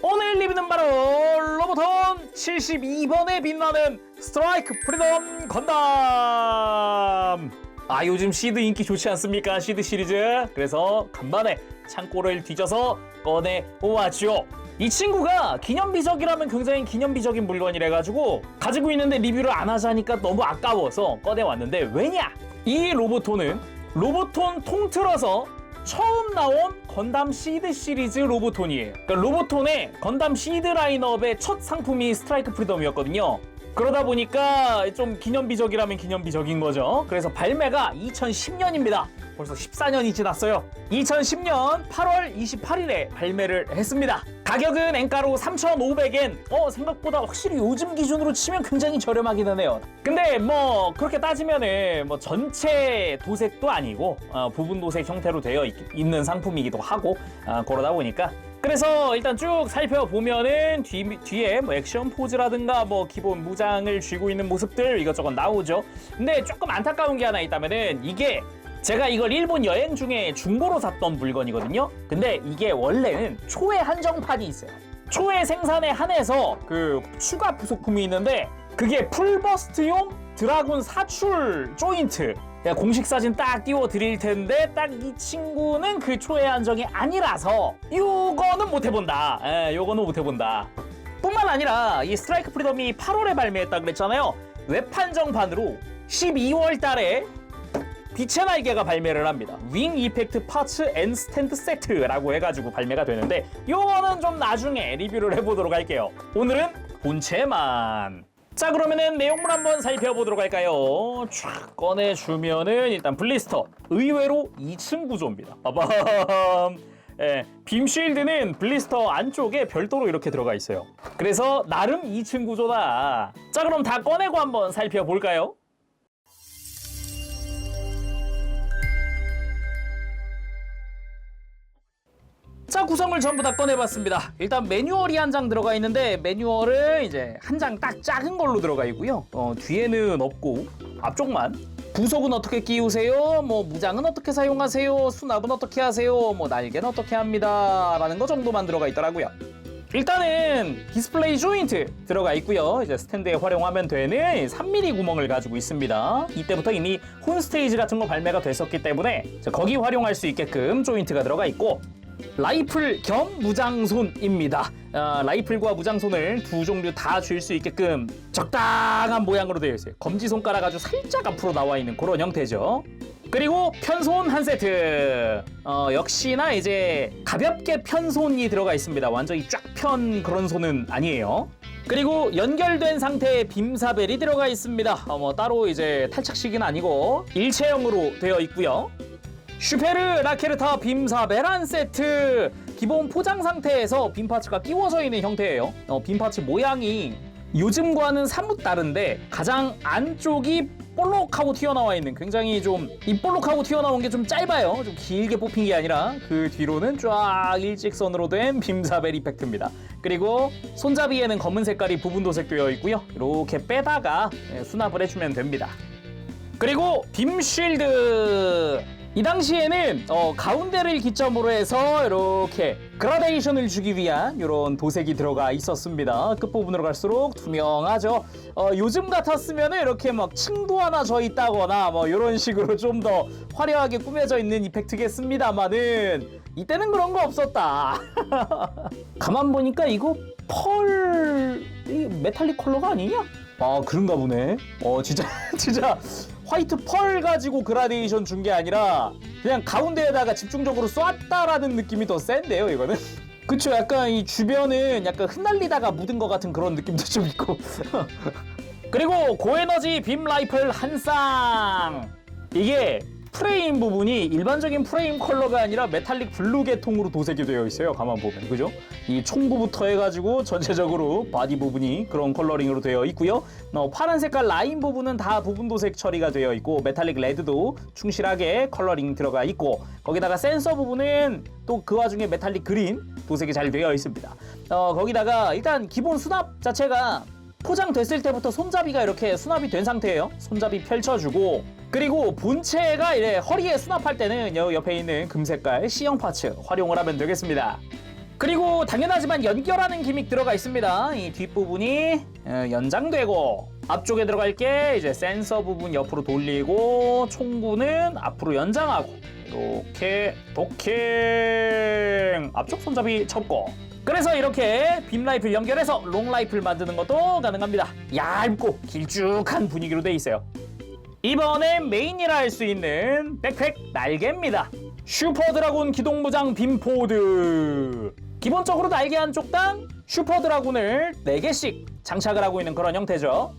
오늘 리뷰는 바로 로보톤 72번에 빛나는 스트라이크 프리덤 건담. 요즘 시드 인기 좋지 않습니까? 시드 시리즈. 그래서 간만에 창고를 뒤져서 꺼내오았죠. 이 친구가 기념비적이라면 굉장히 기념비적인 물건이라가지고 가지고 있는데 리뷰를 안 하자니까 너무 아까워서 꺼내왔는데, 왜냐? 이 로보톤은 로보톤 통틀어서 처음 나온 건담 시드 시리즈 로보톤이에요. 그러니까 로보톤의 건담 시드 라인업의 첫 상품이 스트라이크 프리덤이었거든요. 그러다 보니까 좀 기념비적이라면 기념비적인 거죠. 그래서 발매가 2010년입니다. 벌써 14년이 지났어요. 2010년 8월 28일에 발매를 했습니다. 가격은 엔가로 3,500엔. 생각보다 확실히 요즘 기준으로 치면 굉장히 저렴하긴 하네요. 근데 뭐 그렇게 따지면은 뭐 전체 도색도 아니고 부분 도색 형태로 되어 있는 상품이기도 하고, 그러다 보니까 그래서 일단 쭉 살펴보면은 뒤에 뭐 액션 포즈라든가 뭐 기본 무장을 쥐고 있는 모습들 이것저것 나오죠. 근데 조금 안타까운 게 하나 있다면은, 이게 제가 이걸 일본 여행 중에 중고로 샀던 물건이거든요. 근데 이게 원래는 초회 한정판이 있어요. 초회 생산에 한해서 그 추가 부속품이 있는데, 그게 풀버스트용 드라군 사출 조인트. 공식 사진 딱 띄워 드릴 텐데, 딱 이 친구는 그 초회 한정이 아니라서 요거는 못 해본다. 요거는 못 해본다. 뿐만 아니라 이 스트라이크 프리덤이 8월에 발매했다 그랬잖아요. 웹 한정판으로 12월 달에 빛의 날개가 발매를 합니다. 윙 이펙트 파츠 앤 스탠드 세트라고 해가지고 발매가 되는데, 요거는 좀 나중에 리뷰를 해보도록 할게요. 오늘은 본체만. 자, 그러면은 내용물 한번 살펴보도록 할까요? 쫙 꺼내주면은 일단 블리스터, 의외로 2층 구조입니다. 빠밤. 빔 쉴드는 블리스터 안쪽에 별도로 이렇게 들어가 있어요. 그래서 나름 2층 구조다. 자, 그럼 다 꺼내고 한번 살펴볼까요? 자, 구성을 전부 다 꺼내봤습니다. 일단 매뉴얼이 한 장 들어가 있는데, 매뉴얼은 이제 한 장 딱 작은 걸로 들어가 있고요. 뒤에는 없고, 앞쪽만 부속은 어떻게 끼우세요, 뭐 무장은 어떻게 사용하세요, 수납은 어떻게 하세요, 뭐 날개는 어떻게 합니다 라는 거 정도만 들어가 있더라고요. 일단은 디스플레이 조인트 들어가 있고요. 이제 스탠드에 활용하면 되는 3mm 구멍을 가지고 있습니다. 이때부터 이미 홈스테이지 같은 거 발매가 됐었기 때문에 거기 활용할 수 있게끔 조인트가 들어가 있고, 라이플 겸 무장손입니다. 라이플과 무장손을 두 종류 다 줄 수 있게끔 적당한 모양으로 되어 있어요. 검지손가락 아주 살짝 앞으로 나와 있는 그런 형태죠. 그리고 편손 한 세트. 역시나 이제 가볍게 편손이 들어가 있습니다. 완전히 쫙 편 그런 손은 아니에요. 그리고 연결된 상태의 빔사벨이 들어가 있습니다. 뭐 따로 이제 탈착식은 아니고 일체형으로 되어 있고요. 슈페르 라케르타 빔사벨 한 세트. 기본 포장 상태에서 빔 파츠가 끼워져 있는 형태예요. 빔 파츠 모양이 요즘과는 사뭇 다른데, 가장 안쪽이 볼록하고 튀어나와 있는, 굉장히 좀 이 볼록하고 튀어나온 게 좀 짧아요. 좀 길게 뽑힌 게 아니라 그 뒤로는 쫙 일직선으로 된 빔사벨 이펙트입니다. 그리고 손잡이에는 검은 색깔이 부분 도색되어 있고요. 이렇게 빼다가 수납을 해주면 됩니다. 그리고 빔 쉴드. 이 당시에는 가운데를 기점으로 해서 이렇게 그라데이션을 주기 위한 이런 도색이 들어가 있었습니다. 끝부분으로 갈수록 투명하죠. 요즘 같았으면 이렇게 막 층도 하나 져 있다거나 뭐 이런 식으로 좀 더 화려하게 꾸며져 있는 이펙트겠습니다만은, 이때는 그런 거 없었다. 가만 보니까 이거 펄이 메탈릭 컬러가 아니냐? 그런가 보네. 진짜 화이트 펄 가지고 그라데이션 준 게 아니라 그냥 가운데에다가 집중적으로 쐈다라는 느낌이 더 센데요, 이거는. 그쵸, 약간 이 주변은 약간 흩날리다가 묻은 것 같은 그런 느낌도 좀 있고. 그리고 고에너지 빔 라이플 한 쌍. 이게 프레임 부분이 일반적인 프레임 컬러가 아니라 메탈릭 블루 계통으로 도색이 되어 있어요. 가만 보면, 그죠? 이 총구부터 해가지고 전체적으로 바디 부분이 그런 컬러링으로 되어 있고요. 파란 색깔 라인 부분은 다 부분 도색 처리가 되어 있고, 메탈릭 레드도 충실하게 컬러링 들어가 있고, 거기다가 센서 부분은 또 그 와중에 메탈릭 그린 도색이 잘 되어 있습니다. 거기다가 일단 기본 수납 자체가 포장됐을 때부터 손잡이가 이렇게 수납이 된 상태예요. 손잡이 펼쳐주고, 그리고 본체가 이제 허리에 수납할 때는 옆에 있는 금색깔 C형 파츠 활용을 하면 되겠습니다. 그리고 당연하지만 연결하는 기믹 들어가 있습니다. 이 뒷부분이 연장되고 앞쪽에 들어갈 게 이제 센서 부분 옆으로 돌리고 총구는 앞으로 연장하고 이렇게 도킹 앞쪽 손잡이 접고 그래서 이렇게 빔 라이플 연결해서 롱 라이플 만드는 것도 가능합니다. 얇고 길쭉한 분위기로 돼 있어요. 이번엔 메인이라 할 수 있는 백팩 날개입니다. 슈퍼 드라군 기동무장 빔포드. 기본적으로 날개 한쪽당 슈퍼 드라군을 4개씩 장착을 하고 있는 그런 형태죠.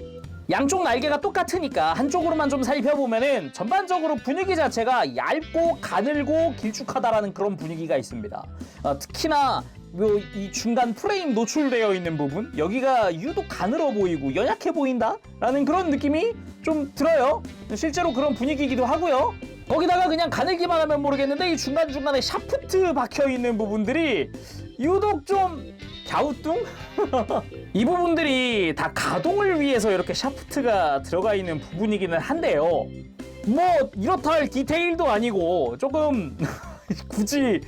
양쪽 날개가 똑같으니까 한쪽으로만 좀 살펴보면은 전반적으로 분위기 자체가 얇고 가늘고 길쭉하다라는 그런 분위기가 있습니다. 특히나 이 중간 프레임 노출되어 있는 부분 여기가 유독 가늘어 보이고 연약해 보인다라는 그런 느낌이 좀 들어요. 실제로 그런 분위기이기도 하고요. 거기다가 그냥 가늘기만 하면 모르겠는데 이 중간중간에 샤프트 박혀있는 부분들이 유독 좀 갸우뚱? 이 부분들이 다 가동을 위해서 이렇게 샤프트가 들어가 있는 부분이기는 한데요. 뭐 이렇다 할 디테일도 아니고 조금 굳이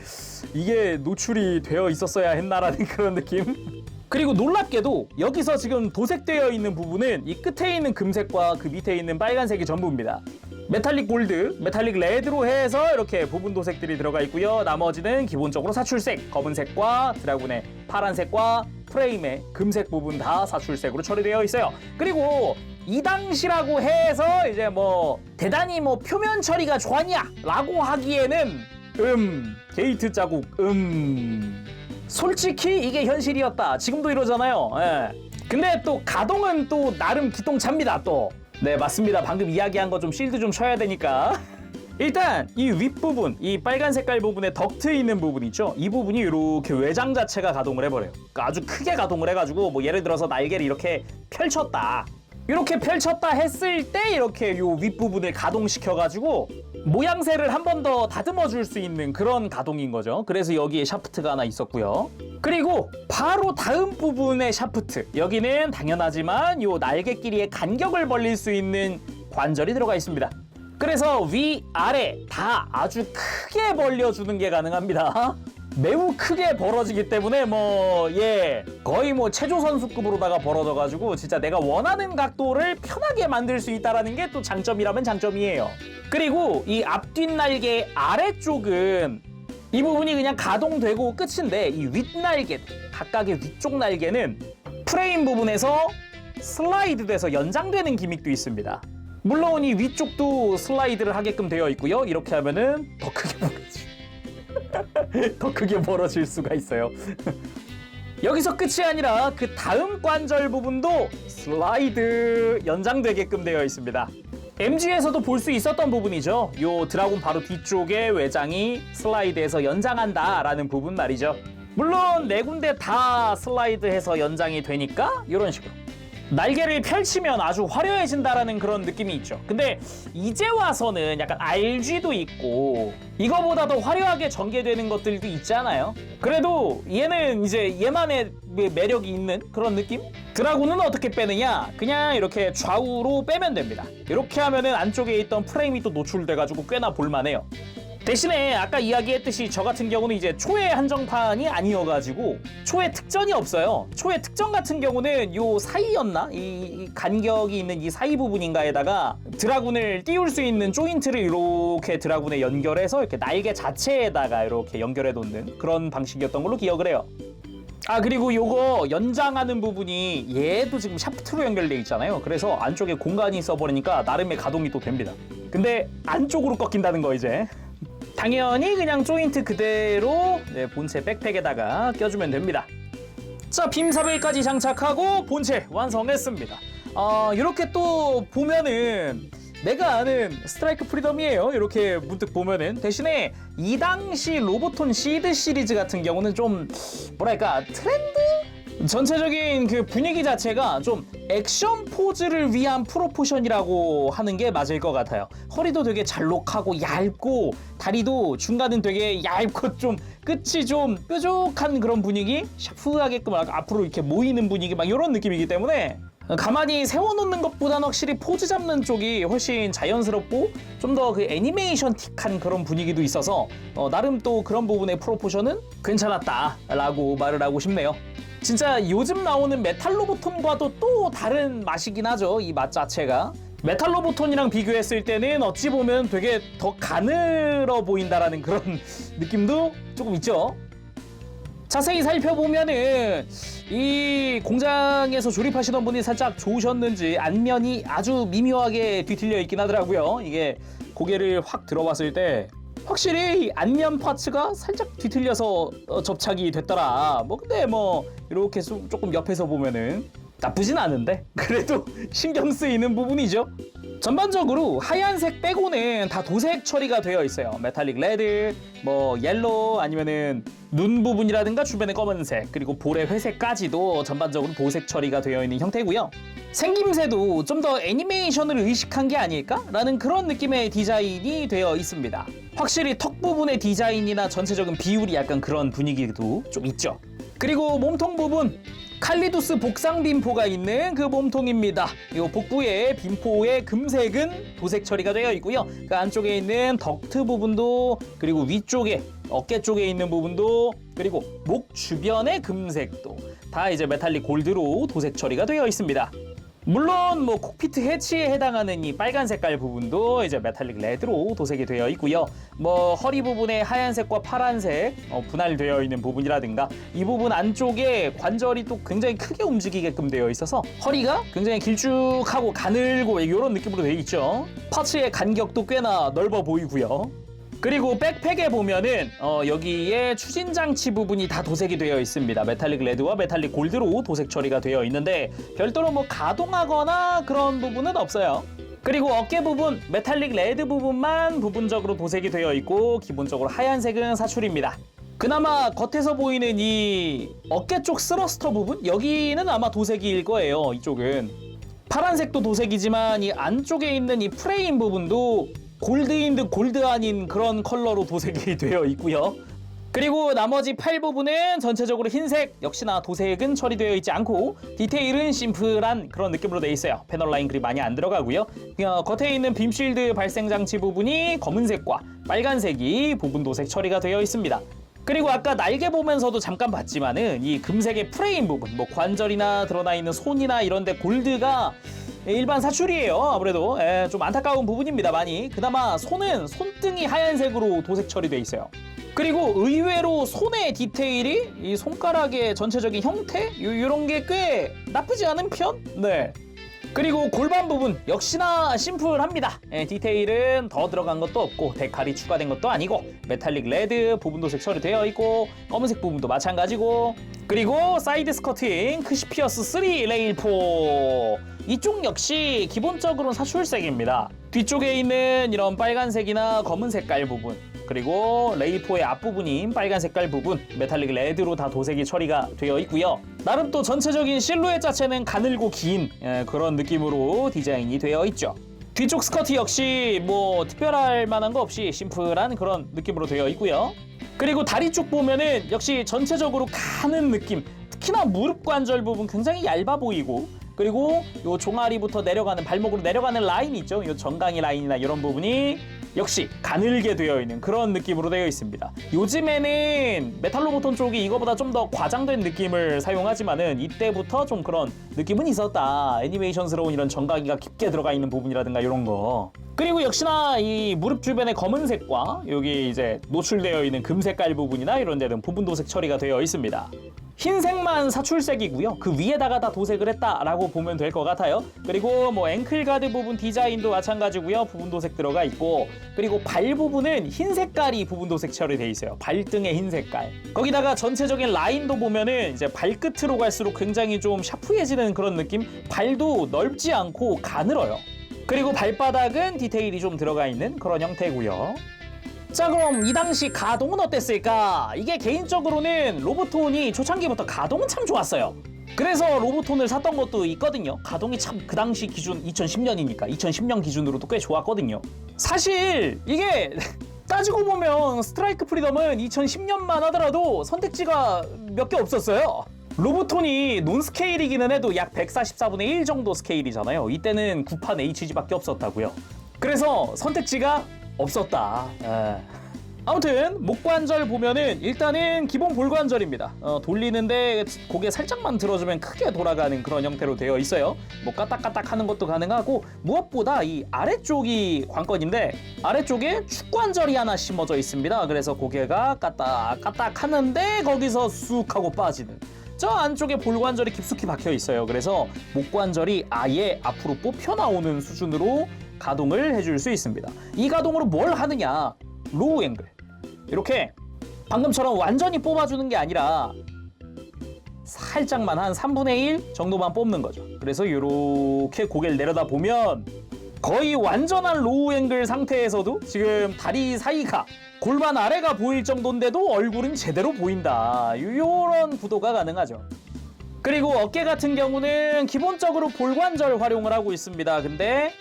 이게 노출이 되어 있었어야 했나라는 그런 느낌? 그리고 놀랍게도 여기서 지금 도색되어 있는 부분은 이 끝에 있는 금색과 그 밑에 있는 빨간색이 전부입니다. 메탈릭 골드, 메탈릭 레드로 해서 이렇게 부분 도색들이 들어가 있고요. 나머지는 기본적으로 사출색, 검은색과 드라군의 파란색과 프레임의 금색 부분 다 사출색으로 처리되어 있어요. 그리고 이 당시라고 해서 이제 뭐 대단히 뭐 표면 처리가 좋았냐 라고 하기에는 게이트 자국 솔직히 이게 현실이었다. 지금도 이러잖아요. 예. 근데 또 가동은 또 나름 기똥찹니다 또. 네 맞습니다. 방금 이야기한 거 좀 실드 좀 쳐야 되니까. 일단 이 윗부분, 이 빨간 색깔 부분에 덕트 있는 부분 있죠? 이 부분이 이렇게 외장 자체가 가동을 해버려요. 그러니까 아주 크게 가동을 해가지고 뭐 예를 들어서 날개를 이렇게 펼쳤다. 이렇게 펼쳤다 했을 때 이렇게 요 윗부분을 가동시켜가지고 모양새를 한 번 더 다듬어 줄 수 있는 그런 가동인 거죠. 그래서 여기에 샤프트가 하나 있었고요. 그리고 바로 다음 부분의 샤프트, 여기는 당연하지만 요 날개끼리의 간격을 벌릴 수 있는 관절이 들어가 있습니다. 그래서 위, 아래 다 아주 크게 벌려주는 게 가능합니다. 매우 크게 벌어지기 때문에 거의 체조 선수급으로다가 벌어져가지고 진짜 내가 원하는 각도를 편하게 만들 수 있다라는 게 또 장점이라면 장점이에요. 그리고 이 앞뒷 날개 아래쪽은 이 부분이 그냥 가동되고 끝인데 이 윗날개, 각각의 위쪽 날개는 프레임 부분에서 슬라이드 돼서 연장되는 기믹도 있습니다. 물론 이 위쪽도 슬라이드를 하게끔 되어 있고요. 이렇게 하면은 더 크게 더 크게 벌어질 수가 있어요. 여기서 끝이 아니라 그 다음 관절 부분도 슬라이드 연장되게끔 되어 있습니다. MG에서도 볼 수 있었던 부분이죠. 요 드라군 바로 뒤쪽에 외장이 슬라이드해서 연장한다라는 부분 말이죠. 물론 4군데 다 슬라이드해서 연장이 되니까 이런 식으로 날개를 펼치면 아주 화려해진다라는 그런 느낌이 있죠. 근데 이제 와서는 약간 RG도 있고 이거보다 더 화려하게 전개되는 것들도 있잖아요. 그래도 얘는 이제 얘만의 매력이 있는 그런 느낌? 드라군은 어떻게 빼느냐? 그냥 이렇게 좌우로 빼면 됩니다. 이렇게 하면은 안쪽에 있던 프레임이 또 노출돼가지고 꽤나 볼만해요. 대신에 아까 이야기했듯이 저 같은 경우는 이제 초회 한정판이 아니어가지고 초회 특전이 없어요. 초회 특전 같은 경우는 요 사이였나? 이 간격이 있는 이 사이 부분인가에다가 드라군을 띄울 수 있는 조인트를 이렇게 드라군에 연결해서 이렇게 날개 자체에다가 이렇게 연결해 놓는 그런 방식이었던 걸로 기억을 해요. 그리고 요거 연장하는 부분이 얘도 지금 샤프트로 연결되어 있잖아요. 그래서 안쪽에 공간이 있어버리니까 나름의 가동이 또 됩니다. 근데 안쪽으로 꺾인다는 거 이제. 당연히 그냥 조인트 그대로 본체 백팩에다가 껴주면 됩니다. 자, 빔 사벨까지 장착하고 본체 완성했습니다. 이렇게 또 보면은 내가 아는 스트라이크 프리덤이에요. 이렇게 문득 보면은. 대신에 이 당시 로보톤 시드 시리즈 같은 경우는 좀 뭐랄까 트렌드? 전체적인 그 분위기 자체가 좀 액션 포즈를 위한 프로포션이라고 하는 게 맞을 것 같아요. 허리도 되게 잘록하고 얇고 다리도 중간은 되게 얇고 좀 끝이 좀 뾰족한 그런 분위기? 샤프하게끔 앞으로 이렇게 모이는 분위기 막 이런 느낌이기 때문에 가만히 세워놓는 것보다는 확실히 포즈 잡는 쪽이 훨씬 자연스럽고 좀 더 그 애니메이션틱한 그런 분위기도 있어서 나름 또 그런 부분의 프로포션은 괜찮았다라고 말을 하고 싶네요. 진짜 요즘 나오는 메탈로보톤과도 또 다른 맛이긴 하죠. 이 맛 자체가. 메탈로보톤이랑 비교했을 때는 어찌 보면 되게 더 가늘어 보인다라는 그런 느낌도 조금 있죠. 자세히 살펴보면은 이 공장에서 조립하시던 분이 살짝 좋으셨는지 안면이 아주 미묘하게 뒤틀려 있긴 하더라고요. 이게 고개를 확 들어봤을 때 확실히 안면 파츠가 살짝 뒤틀려서 접착이 됐더라. 뭐 근데 뭐 이렇게 조금 옆에서 보면은 나쁘진 않은데 그래도 신경 쓰이는 부분이죠. 전반적으로 하얀색 빼고는 다 도색 처리가 되어 있어요. 메탈릭 레드, 뭐 옐로우 아니면은 눈 부분이라든가 주변의 검은색 그리고 볼의 회색까지도 전반적으로 도색 처리가 되어 있는 형태고요. 생김새도 좀 더 애니메이션을 의식한 게 아닐까라는 그런 느낌의 디자인이 되어 있습니다. 확실히 턱 부분의 디자인이나 전체적인 비율이 약간 그런 분위기도 좀 있죠. 그리고 몸통 부분 칼리두스 복상 빈포가 있는 그 몸통입니다. 이 복부의 빈포의 금색은 도색 처리가 되어 있고요. 그 안쪽에 있는 덕트 부분도 그리고 위쪽에 어깨 쪽에 있는 부분도 그리고 목 주변의 금색도 다 이제 메탈릭 골드로 도색 처리가 되어 있습니다. 물론 뭐 콕피트 해치에 해당하는 이 빨간 색깔 부분도 이제 메탈릭 레드로 도색이 되어 있고요. 뭐 허리 부분에 하얀색과 파란색 분할되어 있는 부분이라든가 이 부분 안쪽에 관절이 또 굉장히 크게 움직이게끔 되어 있어서 허리가 굉장히 길쭉하고 가늘고 이런 느낌으로 되어 있죠. 파츠의 간격도 꽤나 넓어 보이고요. 그리고 백팩에 보면은 여기에 추진 장치 부분이 다 도색이 되어 있습니다. 메탈릭 레드와 메탈릭 골드로 도색 처리가 되어 있는데 별도로 뭐 가동하거나 그런 부분은 없어요. 그리고 어깨 부분 메탈릭 레드 부분만 부분적으로 도색이 되어 있고 기본적으로 하얀색은 사출입니다. 그나마 겉에서 보이는 이 어깨 쪽 스러스터 부분 여기는 아마 도색일 거예요. 이쪽은 파란색도 도색이지만 이 안쪽에 있는 이 프레임 부분도 골드인 듯 골드 아닌 그런 컬러로 도색이 되어 있고요. 그리고 나머지 팔 부분은 전체적으로 흰색, 역시나 도색은 처리되어 있지 않고 디테일은 심플한 그런 느낌으로 되어 있어요. 패널 라인 그리 많이 안 들어가고요. 겉에 있는 빔실드 발생 장치 부분이 검은색과 빨간색이 부분 도색 처리가 되어 있습니다. 그리고 아까 날개 보면서도 잠깐 봤지만은 이 금색의 프레임 부분, 뭐 관절이나 드러나 있는 손이나 이런 데 골드가 일반 사출이에요. 아무래도 좀 안타까운 부분입니다. 많이. 그나마 손은 손등이 하얀색으로 도색 처리돼 있어요. 그리고 의외로 손의 디테일이 이 손가락의 전체적인 형태 이런 게 꽤 나쁘지 않은 편? 네. 그리고 골반 부분 역시나 심플합니다. 디테일은 더 들어간 것도 없고 데칼이 추가된 것도 아니고 메탈릭 레드 부분 도색 처리되어 있고 검은색 부분도 마찬가지고 그리고 사이드 스커팅 크시피어스 3 레일 4 이쪽 역시 기본적으로는 사출색입니다. 뒤쪽에 있는 이런 빨간색이나 검은 색깔 부분 그리고 레이포의 앞부분인 빨간 색깔 부분 메탈릭 레드로 다 도색이 처리가 되어 있고요. 나름 또 전체적인 실루엣 자체는 가늘고 긴 그런 느낌으로 디자인이 되어 있죠. 뒤쪽 스커트 역시 뭐 특별할 만한 거 없이 심플한 그런 느낌으로 되어 있고요. 그리고 다리 쪽 보면은 역시 전체적으로 가는 느낌 특히나 무릎 관절 부분 굉장히 얇아 보이고 그리고 요 종아리부터 내려가는 발목으로 내려가는 라인 있죠. 요 정강이 라인이나 이런 부분이 역시 가늘게 되어 있는 그런 느낌으로 되어 있습니다. 요즘에는 메탈로보톤 쪽이 이거보다 좀 더 과장된 느낌을 사용하지만은 이때부터 좀 그런 느낌은 있었다. 애니메이션스러운 이런 정강이가 깊게 들어가 있는 부분이라든가 이런 거. 그리고 역시나 이 무릎 주변의 검은색과 여기 이제 노출되어 있는 금색깔 부분이나 이런 데는 부분 도색 처리가 되어 있습니다. 흰색만 사출색이고요. 그 위에다가 다 도색을 했다라고 보면 될 것 같아요. 그리고 뭐 앵클 가드 부분 디자인도 마찬가지고요. 부분 도색 들어가 있고 그리고 발 부분은 흰 색깔이 부분 도색 처리돼 있어요. 발등의 흰 색깔. 거기다가 전체적인 라인도 보면은 이제 발끝으로 갈수록 굉장히 좀 샤프해지는 그런 느낌. 발도 넓지 않고 가늘어요. 그리고 발바닥은 디테일이 좀 들어가 있는 그런 형태고요. 자, 그럼 이 당시 가동은 어땠을까? 이게 개인적으로는 로보톤이 초창기부터 가동은 참 좋았어요. 그래서 로보톤을 샀던 것도 있거든요. 가동이 참 그 당시 기준 2010년이니까 2010년 기준으로도 꽤 좋았거든요. 사실 이게 따지고 보면 스트라이크 프리덤은 2010년만 하더라도 선택지가 몇 개 없었어요. 로브톤이 논스케일이기는 해도 약 144분의 1 정도 스케일이잖아요. 이때는 구판 HG밖에 없었다고요. 그래서 선택지가 없었다. 아무튼 목관절 보면은 일단은 기본 볼관절입니다. 돌리는데 고개 살짝만 들어주면 크게 돌아가는 그런 형태로 되어 있어요. 뭐 까딱까딱 하는 것도 가능하고, 무엇보다 이 아래쪽이 관건인데 아래쪽에 축관절이 하나 심어져 있습니다. 그래서 고개가 까딱까딱 하는데 거기서 쑥 하고 빠지는, 저 안쪽에 볼관절이 깊숙이 박혀 있어요. 그래서 목관절이 아예 앞으로 뽑혀 나오는 수준으로 가동을 해줄 수 있습니다. 이 가동으로 뭘 하느냐, 로우 앵글, 이렇게 방금처럼 완전히 뽑아주는 게 아니라 살짝만 한 3분의 1 정도만 뽑는 거죠. 그래서 이렇게 고개를 내려다 보면 거의 완전한 로우 앵글 상태에서도 지금 다리 사이가 골반 아래가 보일 정도인데도 얼굴은 제대로 보인다, 이런 구도가 가능하죠. 그리고 어깨 같은 경우는 기본적으로 볼관절 활용을 하고 있습니다. 근데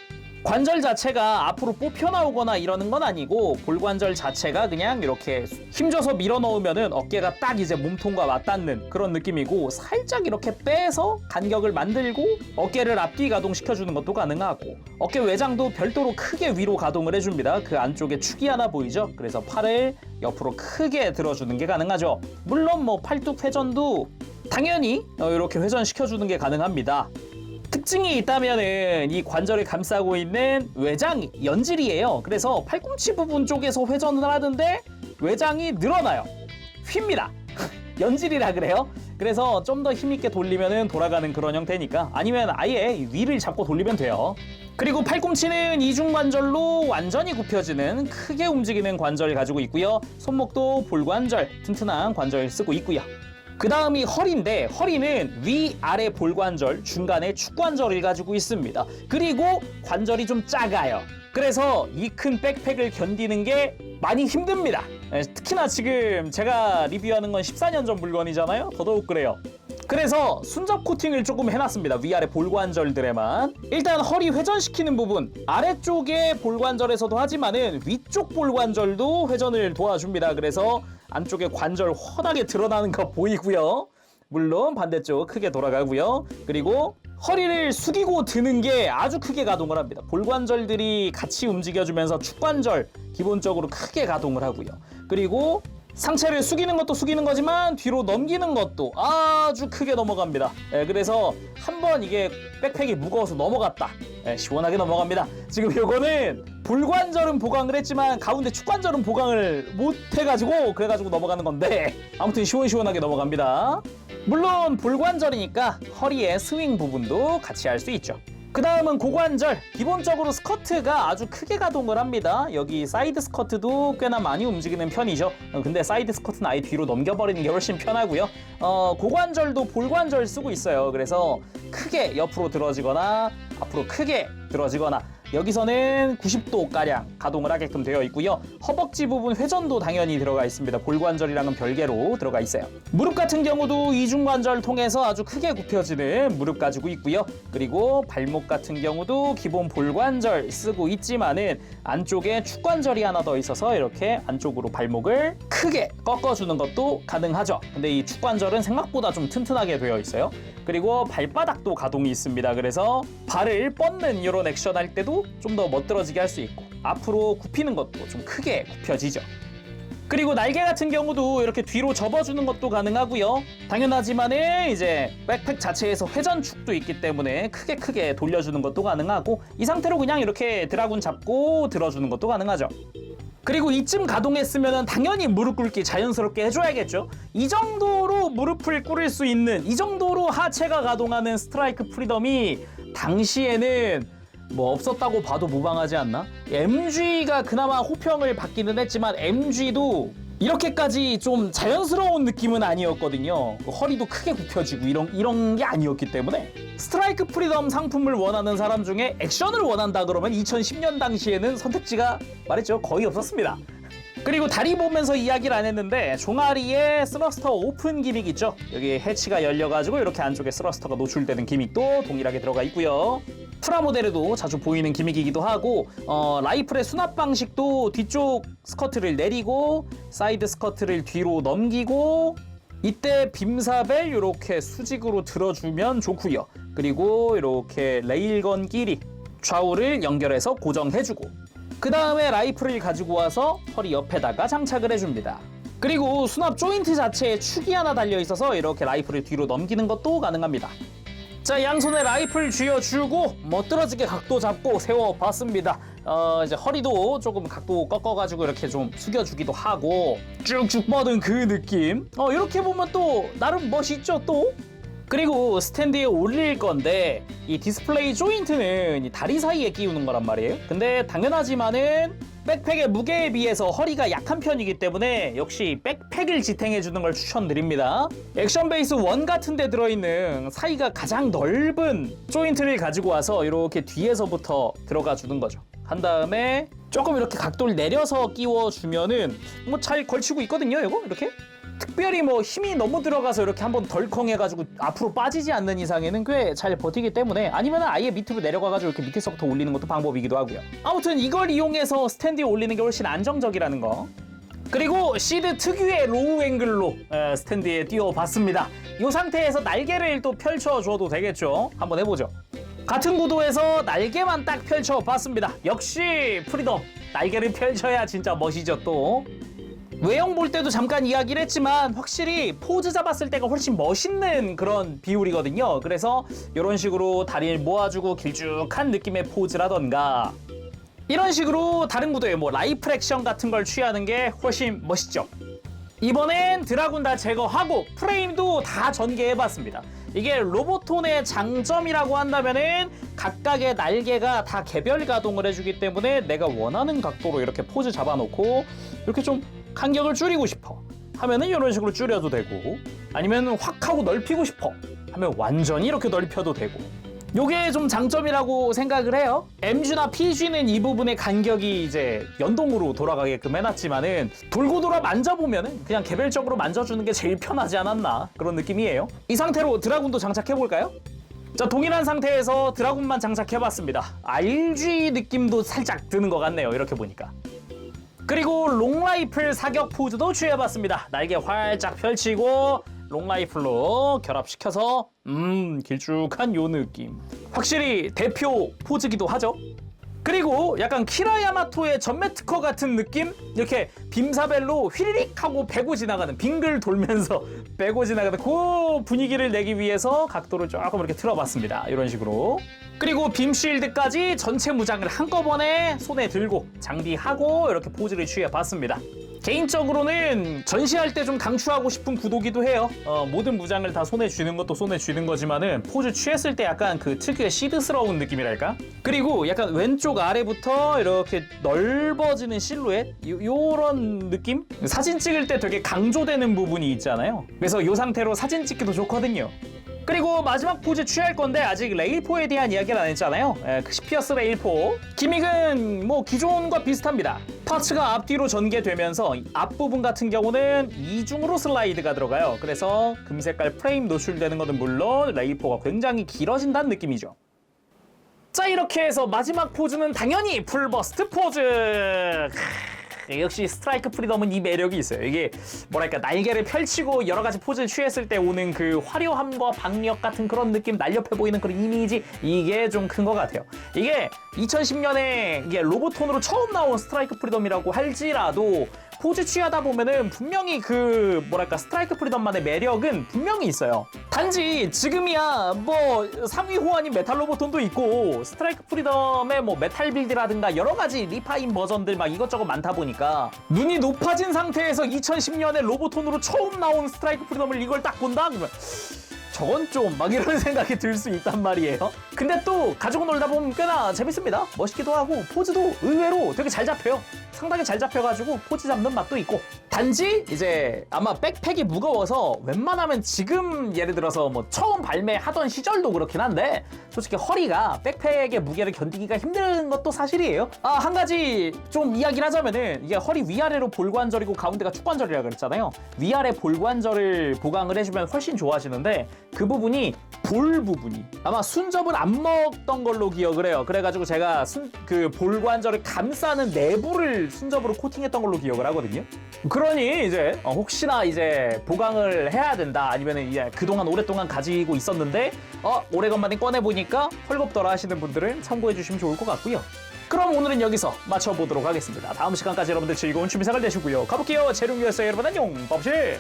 관절 자체가 앞으로 뽑혀 나오거나 이러는 건 아니고, 볼관절 자체가 그냥 이렇게 힘줘서 밀어 넣으면은 어깨가 딱 이제 몸통과 맞닿는 그런 느낌이고, 살짝 이렇게 빼서 간격을 만들고 어깨를 앞뒤 가동시켜주는 것도 가능하고, 어깨 외장도 별도로 크게 위로 가동을 해줍니다. 그 안쪽에 축이 하나 보이죠? 그래서 팔을 옆으로 크게 들어주는 게 가능하죠. 물론 뭐 팔뚝 회전도 당연히 이렇게 회전시켜주는 게 가능합니다. 특징이 있다면은 이 관절을 감싸고 있는 외장 연질이에요. 그래서 팔꿈치 부분 쪽에서 회전을 하는데 외장이 늘어나요. 휩니다. 연질이라 그래요. 그래서 좀 더 힘있게 돌리면은 돌아가는 그런 형태니까, 아니면 아예 위를 잡고 돌리면 돼요. 그리고 팔꿈치는 이중관절로 완전히 굽혀지는 크게 움직이는 관절을 가지고 있고요. 손목도 볼관절, 튼튼한 관절을 쓰고 있고요. 그 다음이 허리인데, 허리는 위아래 볼관절, 중간에 축관절을 가지고 있습니다. 그리고 관절이 좀 작아요. 그래서 이 큰 백팩을 견디는 게 많이 힘듭니다. 특히나 지금 제가 리뷰하는 건 14년 전 물건이잖아요. 더더욱 그래요. 그래서 순접 코팅을 조금 해놨습니다. 위아래 볼관절들에만. 일단 허리 회전시키는 부분, 아래쪽의 볼관절에서도 하지만은 위쪽 볼관절도 회전을 도와줍니다. 그래서 안쪽에 관절 훤하게 드러나는 거 보이고요. 물론 반대쪽 크게 돌아가고요. 그리고 허리를 숙이고 드는 게 아주 크게 가동을 합니다. 볼관절들이 같이 움직여주면서 축관절 기본적으로 크게 가동을 하고요. 그리고 상체를 숙이는 것도 숙이는 거지만 뒤로 넘기는 것도 아주 크게 넘어갑니다. 그래서 한번 이게 백팩이 무거워서 넘어갔다, 시원하게 넘어갑니다. 지금 이거는 볼관절은 보강을 했지만 가운데 축관절은 보강을 못 해가지고 그래가지고 넘어가는 건데, 아무튼 시원시원하게 넘어갑니다. 물론 볼관절이니까 허리의 스윙 부분도 같이 할 수 있죠. 그 다음은 고관절. 기본적으로 스커트가 아주 크게 가동을 합니다. 여기 사이드 스커트도 꽤나 많이 움직이는 편이죠. 근데 사이드 스커트는 아예 뒤로 넘겨버리는 게 훨씬 편하고요. 고관절도 볼관절 쓰고 있어요. 그래서 크게 옆으로 들어지거나 앞으로 크게 들어지거나, 여기서는 90도가량 가동을 하게끔 되어 있고요. 허벅지 부분 회전도 당연히 들어가 있습니다. 볼관절이랑은 별개로 들어가 있어요. 무릎 같은 경우도 이중관절 통해서 아주 크게 굽혀지는 무릎 가지고 있고요. 그리고 발목 같은 경우도 기본 볼관절 쓰고 있지만은 안쪽에 축관절이 하나 더 있어서 이렇게 안쪽으로 발목을 크게 꺾어주는 것도 가능하죠. 근데 이 축관절은 생각보다 좀 튼튼하게 되어 있어요. 그리고 발바닥도 가동이 있습니다. 그래서 발을 뻗는 이런 액션 할 때도 좀 더 멋들어지게 할 수 있고, 앞으로 굽히는 것도 좀 크게 굽혀지죠. 그리고 날개 같은 경우도 이렇게 뒤로 접어주는 것도 가능하고요. 당연하지만은 이제 백팩 자체에서 회전축도 있기 때문에 크게 돌려주는 것도 가능하고, 이 상태로 그냥 이렇게 드라군 잡고 들어주는 것도 가능하죠. 그리고 이쯤 가동했으면 당연히 무릎 꿇기 자연스럽게 해줘야겠죠. 이 정도로 무릎을 꿇을 수 있는, 이 정도로 하체가 가동하는 스트라이크 프리덤이 당시에는 뭐 없었다고 봐도 무방하지 않나? MG가 그나마 호평을 받기는 했지만 MG도 이렇게까지 좀 자연스러운 느낌은 아니었거든요. 허리도 크게 굽혀지고 이런 게 아니었기 때문에, 스트라이크 프리덤 상품을 원하는 사람 중에 액션을 원한다 그러면 2010년 당시에는 선택지가 말했죠, 거의 없었습니다. 그리고 다리 보면서 이야기를 안 했는데, 종아리에 스러스터 오픈 기믹 있죠? 여기 해치가 열려가지고 이렇게 안쪽에 스러스터가 노출되는 기믹도 동일하게 들어가 있고요. 프라모델에도 자주 보이는 기믹이기도 하고, 라이플의 수납 방식도 뒤쪽 스커트를 내리고 사이드 스커트를 뒤로 넘기고 이때 빔사벨 이렇게 수직으로 들어주면 좋고요. 그리고 이렇게 레일건 끼리 좌우를 연결해서 고정해주고 그 다음에 라이프를 가지고 와서 허리 옆에다가 장착을 해줍니다. 그리고 수납 조인트 자체에 축이 하나 달려있어서 이렇게 라이프를 뒤로 넘기는 것도 가능합니다. 자, 양손에 라이플 쥐어주고 멋들어지게 각도 잡고 세워봤습니다. 이제 허리도 조금 각도 꺾어가지고 이렇게 좀 숙여주기도 하고 쭉쭉 뻗은 그 느낌. 이렇게 보면 또 나름 멋있죠 또. 그리고 스탠드에 올릴 건데 이 디스플레이 조인트는 이 다리 사이에 끼우는 거란 말이에요. 근데 당연하지만은 백팩의 무게에 비해서 허리가 약한 편이기 때문에 역시 백팩을 지탱해주는 걸 추천드립니다. 액션 베이스 1 같은 데 들어있는 사이가 가장 넓은 조인트를 가지고 와서 이렇게 뒤에서부터 들어가 주는 거죠. 한 다음에 조금 이렇게 각도를 내려서 끼워주면은 뭐 잘 걸치고 있거든요. 이거 이렇게 특별히 뭐 힘이 너무 들어가서 이렇게 한번 덜컹해가지고 앞으로 빠지지 않는 이상에는 꽤 잘 버티기 때문에, 아니면 아예 밑으로 내려가가지고 이렇게 밑에서부터 올리는 것도 방법이기도 하고요. 아무튼 이걸 이용해서 스탠드에 올리는 게 훨씬 안정적이라는 거. 그리고 시드 특유의 로우 앵글로 스탠드에 띄워봤습니다. 이 상태에서 날개를 또 펼쳐줘도 되겠죠. 한번 해보죠. 같은 구도에서 날개만 딱 펼쳐봤습니다. 역시 프리덤 날개를 펼쳐야 진짜 멋이죠 또. 외형 볼 때도 잠깐 이야기를 했지만 확실히 포즈 잡았을 때가 훨씬 멋있는 그런 비율이거든요. 그래서 이런 식으로 다리를 모아주고 길쭉한 느낌의 포즈라던가 이런 식으로 다른 구도에 뭐 라이플 액션 같은 걸 취하는 게 훨씬 멋있죠. 이번엔 드라군 다 제거하고 프레임도 다 전개해봤습니다. 이게 로보톤의 장점이라고 한다면은 각각의 날개가 다 개별 가동을 해주기 때문에 내가 원하는 각도로 이렇게 포즈 잡아놓고 이렇게 좀 간격을 줄이고 싶어 하면은 이런 식으로 줄여도 되고, 아니면 확 하고 넓히고 싶어 하면 완전히 이렇게 넓혀도 되고, 요게 좀 장점이라고 생각을 해요. MG나 PG는 이 부분의 간격이 이제 연동으로 돌아가게끔 해놨지만은 돌고 돌아 만져보면은 그냥 개별적으로 만져주는 게 제일 편하지 않았나 그런 느낌이에요. 이 상태로 드라군도 장착해볼까요? 자, 동일한 상태에서 드라군만 장착해봤습니다. RG 느낌도 살짝 드는 것 같네요, 이렇게 보니까. 그리고 롱라이플 사격 포즈도 취해봤습니다. 날개 활짝 펼치고 롱라이플로 결합시켜서 길쭉한 요 느낌. 확실히 대표 포즈기도 하죠. 그리고 약간 키라 야마토의 전매 특허 같은 느낌? 이렇게 빔사벨로 휘리릭 하고 베고 지나가는, 빙글 돌면서 베고 지나가는 그 분위기를 내기 위해서 각도를 조금 이렇게 틀어봤습니다. 이런 식으로. 그리고 빔쉴드까지 전체 무장을 한꺼번에 손에 들고 장비하고 이렇게 포즈를 취해봤습니다. 개인적으로는 전시할 때 좀 강추하고 싶은 구도기도 해요. 모든 무장을 다 손에 쥐는 것도 손에 쥐는 거지만은 포즈 취했을 때 약간 그 특유의 시드스러운 느낌이랄까? 그리고 약간 왼쪽 아래부터 이렇게 넓어지는 실루엣? 요런 느낌? 사진 찍을 때 되게 강조되는 부분이 있잖아요. 그래서 이 상태로 사진 찍기도 좋거든요. 그리고 마지막 포즈 취할 건데 아직 레일포에 대한 이야기를 안 했잖아요. 크시피어스 레일포 기믹은 뭐 기존과 비슷합니다. 파츠가 앞뒤로 전개되면서 앞부분 같은 경우는 이중으로 슬라이드가 들어가요. 그래서 금색깔 프레임 노출되는 것은 물론 레일포가 굉장히 길어진다는 느낌이죠. 자, 이렇게 해서 마지막 포즈는 당연히 풀버스트 포즈. 역시 스트라이크 프리덤은 이 매력이 있어요. 이게 뭐랄까, 날개를 펼치고 여러 가지 포즈를 취했을 때 오는 그 화려함과 박력 같은 그런 느낌, 날렵해 보이는 그런 이미지, 이게 좀 큰 것 같아요. 이게 2010년에 이게 로보톤으로 처음 나온 스트라이크 프리덤이라고 할지라도 포즈 취하다 보면은 분명히 그 뭐랄까, 스트라이크 프리덤만의 매력은 분명히 있어요. 단지 지금이야 뭐 상위 호환인 메탈 로보톤도 있고 스트라이크 프리덤의 뭐 메탈 빌드라든가 여러 가지 리파인 버전들 막 이것저것 많다 보니까 눈이 높아진 상태에서 2010년에 로보톤으로 처음 나온 스트라이크 프리덤을 이걸 딱 본다 그러면 저건 좀 막 이런 생각이 들 수 있단 말이에요. 근데 또 가지고 놀다 보면 꽤나 재밌습니다. 멋있기도 하고 포즈도 의외로 되게 잘 잡혀요. 상당히 잘 잡혀가지고 포즈 잡는 맛도 있고. 단지 이제 아마 백팩이 무거워서 웬만하면 지금 예를 들어서 뭐 처음 발매하던 시절도 그렇긴 한데 솔직히 허리가 백팩의 무게를 견디기가 힘든 것도 사실이에요. 한 가지 좀 이야기를 하자면은 이게 허리 위아래로 볼관절이고 가운데가 축관절이라고 그랬잖아요. 위아래 볼관절을 보강을 해주면 훨씬 좋아지는데 그 부분이 볼 부분이 아마 순접을 안 먹던 걸로 기억을 해요. 그래가지고 제가 그 볼관절을 감싸는 내부를 순접으로 코팅했던 걸로 기억을 하거든요. 그러니 이제 혹시나 이제 보강을 해야 된다 아니면 이제 그동안 오랫동안 가지고 있었는데 오래간만에 꺼내보니까 헐겁더라 하시는 분들은 참고해 주시면 좋을 것 같고요. 그럼 오늘은 여기서 마쳐보도록 하겠습니다. 다음 시간까지 여러분들 즐거운 취미생활 되시고요. 가볼게요. 재룡이었어요. 여러분 안녕. bab실